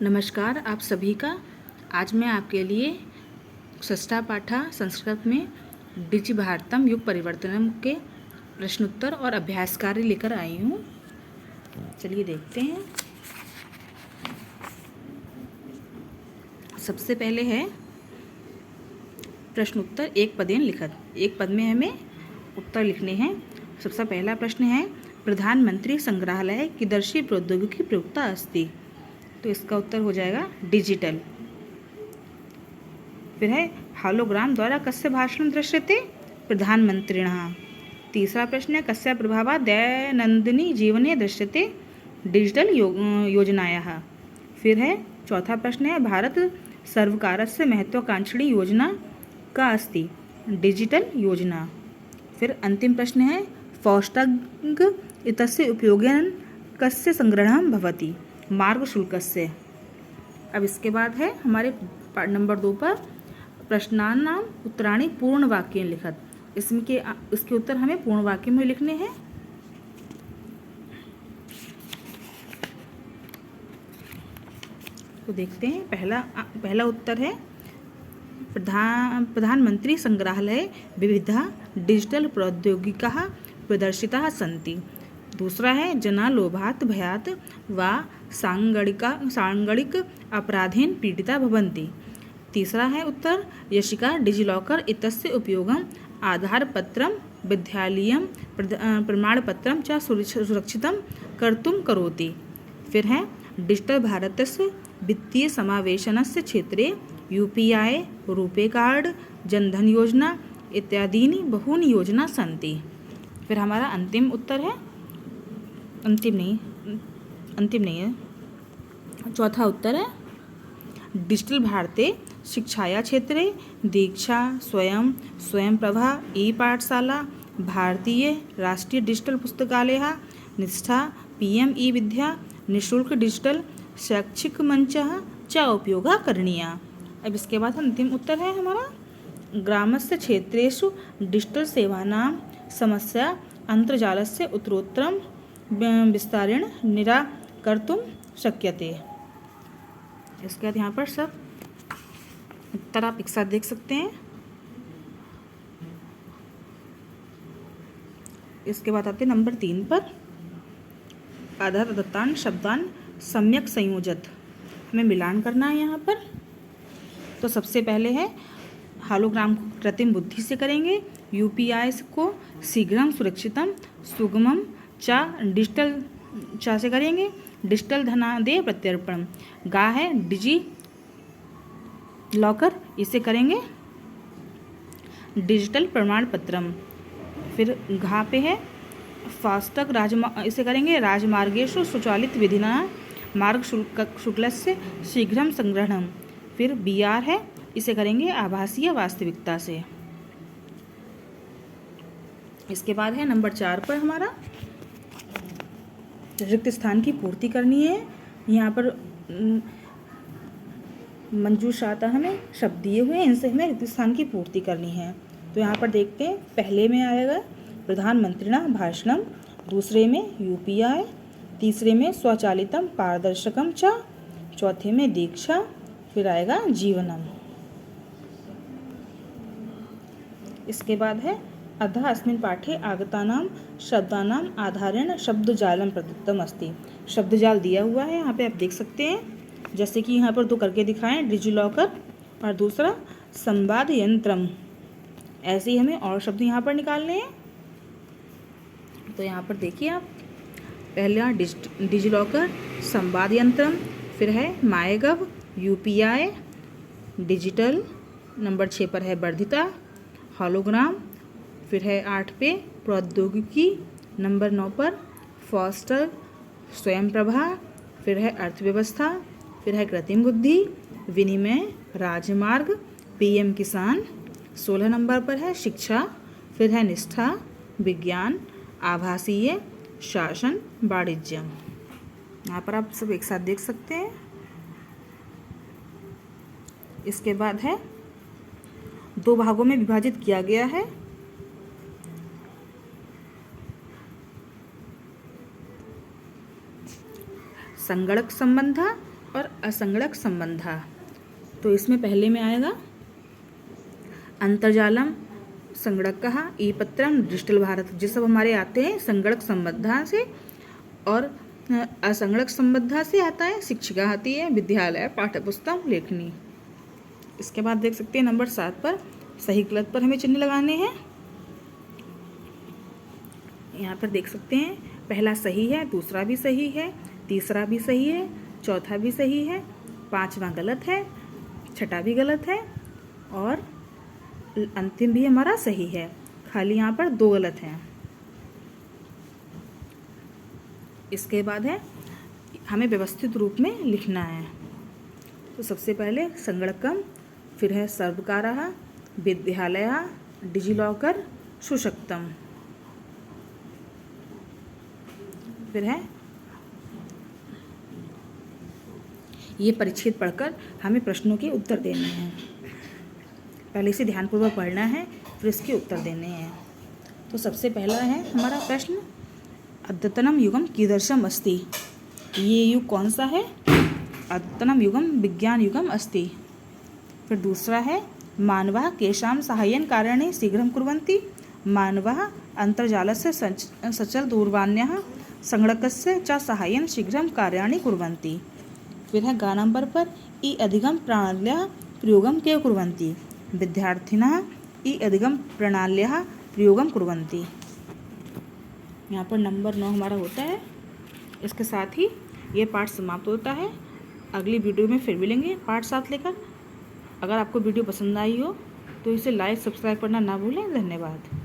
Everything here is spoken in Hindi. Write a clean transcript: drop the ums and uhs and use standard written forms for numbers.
नमस्कार आप सभी का। आज मैं आपके लिए षष्ठा पाठा संस्कृत में डिजि भारतम युग परिवर्तनम के प्रश्नोत्तर और अभ्यास कार्य लेकर आई हूँ। चलिए देखते हैं। सबसे पहले है प्रश्नोत्तर एक पदेन लिखत। एक पद में हमें उत्तर लिखने हैं। सबसे पहला प्रश्न है प्रधानमंत्री संग्रहालय कीदृशी प्रौद्योगिकी प्रयुक्ता अस्ति। तो इसका उत्तर हो जाएगा डिजिटल। फिर है हॉलोग्राम द्वारा कस्य भाषणं दृश्यते प्रधानमंत्रिणः। तीसरा प्रश्न है कस्य प्रभावात् दैनन्दिनी जीवने दृश्यते डिजिटल योजनायाः। फिर है चौथा प्रश्न है भारत सर्वकारस्य महत्वाकांक्षी योजना का अस्ति डिजिटल योजना। फिर अंतिम प्रश्न है फास्टैग इत्यस्य उपयोगेन कस्य संग्रहणं भवति मार्ग शुल्कस्य। अब इसके बाद है हमारे नंबर 2 पर प्रश्नानां उत्तराणि पूर्ण वाक्येन लिखत। इसके उत्तर हमें पूर्ण वाक्य में लिखने हैं। तो देखते हैं। पहला उत्तर है प्रधानमंत्री संग्रहालय विविधा डिजिटल प्रौद्योगिकाः प्रदर्शिताः सन्ति। दूसरा है जना लोभात् भयात् वा सांगणिक अपराधेन पीड़िता भवन्ति। तीसरा है उत्तर यशिका डिजिलॉकर इत्यस्य उपयोगम् आधारपत्रं विद्यालयीयं प्रमाणपत्रं च सुरक्षितं कर्तुं करोति। फिर है डिजिटल भारतस्य वित्तीय समावेशनस्य क्षेत्रे UPI रूपे कार्ड जनधन योजना इत्यादीनि बहूनि योजना सन्ति। फिर हमारा अंतिम उत्तर है अंतिम नहीं है चौथा उत्तर है डिजिटल भारते शिक्षाया क्षेत्रे दीक्षा स्वयंप्रभा ई-पाठशाला भारतीय राष्ट्रीय डिजिटल पुस्तकालयः निष्ठा PM ई-विद्या निःशुल्क डिजिटल शैक्षिक मंचः च उपयोगः करणीयः। अब इसके बाद अंतिम उत्तर है हमारा ग्रामस्य क्षेत्रेषु डिजिटल सेवानां समस्या अन्तर्जालस्य उत्तरोत्तरं विस्तारेण निराकर्तुं शक्यते। इसके बाद यहाँ पर सब उत्तर आप एक साथ देख सकते हैं। इसके बाद आते नंबर 3 पर आधार दत्तान शब्दान सम्यक संयोजत। हमें मिलान करना है यहाँ पर। तो सबसे पहले है हॉलोग्राम को कृत्रिम बुद्धि से करेंगे, UPI को शीघ्रम सुरक्षितम सुगमम चा डिजिटल चा से करेंगे, डिजिटल धनादेय प्रत्यर्पण। गा है डिजी लॉकर, इसे करेंगे डिजिटल प्रमाण पत्रम। फिर घा पे है फास्टैग इसे करेंगे राजमार्गेषु स्वचालित विधिना मार्ग शुल्कस्य शीघ्रम संग्रहणम। फिर BR है, इसे करेंगे आभासीय वास्तविकता से। इसके बाद है नंबर 4 पर हमारा रिक्त स्थान की पूर्ति करनी है। यहाँ पर मंजूषाता हमें शब्द दिए हुए हैं, इनसे हमें रिक्त स्थान की पूर्ति करनी है। तो यहाँ पर देखते हैं। पहले में आएगा प्रधानमंत्रिणा भाषणम, दूसरे में UPI, तीसरे में स्वचालितम पारदर्शकम च, चौथे में दीक्षा, फिर आएगा जीवनम। इसके बाद है अधः अस्मिन् पाठे आगतानां शब्दानां आधारेण शब्दजालं प्रदत्तम अस्ति। शब्दजाल दिया हुआ है, यहाँ पे आप देख सकते हैं। जैसे कि यहाँ पर 2 करके दिखाएं, डिजिलॉकर और दूसरा संवाद यंत्रम। ऐसे ही हमें और शब्द यहाँ पर निकालने हैं। तो यहाँ पर देखिए आप, पहला डिजिलॉकर, संवाद यंत्रम, फिर है माईगव, UPI, डिजिटल। नंबर 6 पर है वर्धिता, हॉलोग्राम। फिर है 8 पे प्रौद्योगिकी। नंबर 9 पर फास्टैग, स्वयंप्रभा। फिर है अर्थव्यवस्था। फिर है कृत्रिम बुद्धि, विनिमय, राजमार्ग, PM किसान। 16 नंबर पर है शिक्षा। फिर है निष्ठा, विज्ञान, आभासीय, शासन, वाणिज्य। यहाँ पर आप सब एक साथ देख सकते हैं। इसके बाद है 2 भागों में विभाजित किया गया है। संगणक संबंध और असंगणक संबंधा। तो इसमें पहले में आएगा अंतर्जालम संगणकः ई पत्रम डिजिटल भारत, ये सब हमारे आते हैं संगणक संबंधा से। और असंगणक संबंधा से आता है शिक्षिका आती है, विद्यालय, पाठ्यपुस्तक, लेखनी। इसके बाद देख सकते हैं नंबर 7 पर सही गलत पर हमें चिन्ह लगाने हैं। यहाँ पर देख सकते हैं पहला सही है, दूसरा भी सही है, तीसरा भी सही है, चौथा भी सही है, पांचवा गलत है, छठा भी गलत है और अंतिम भी हमारा सही है। खाली यहाँ पर 2 गलत हैं। इसके बाद है हमें व्यवस्थित रूप में लिखना है। तो सबसे पहले संगणकम, फिर है सर्वकारः, विद्यालयः, डिजिलॉकर, सुशक्तम, फिर है ये परिच्छेद पढ़कर हमें प्रश्नों के उत्तर देने हैं। पहले से ध्यानपूर्वक पढ़ना है, फिर इसके उत्तर देने हैं। तो सबसे पहला है हमारा प्रश्न, अद्यतनम युगम कीदृशम अस्ति। ये युग कौन सा है? अद्यतनम युगम विज्ञान युगम अस्ति। फिर दूसरा है मानवः केषां साहाय्यं कार्याणि शीघ्रं कुर्वन्ति। मानवः अन्तर्जालस्य सचल दूरवाण्याः संगणकस्य च साहाय्येन शीघ्रं कार्याणि कुर्वन्ति। फिर है ग नंबर पर ई अधिगम प्रणाल्याः प्रयोगं के कुर्वन्ति। विद्यार्थिनः ई अधिगम प्रणाल्याः प्रयोगं कुर्वन्ति। यहाँ पर नंबर 9 हमारा होता है। इसके साथ ही ये पाठ समाप्त होता है। अगली वीडियो में फिर मिलेंगे पार्ट 7 लेकर। अगर आपको वीडियो पसंद आई हो तो इसे लाइक सब्सक्राइब करना ना भूलें। धन्यवाद।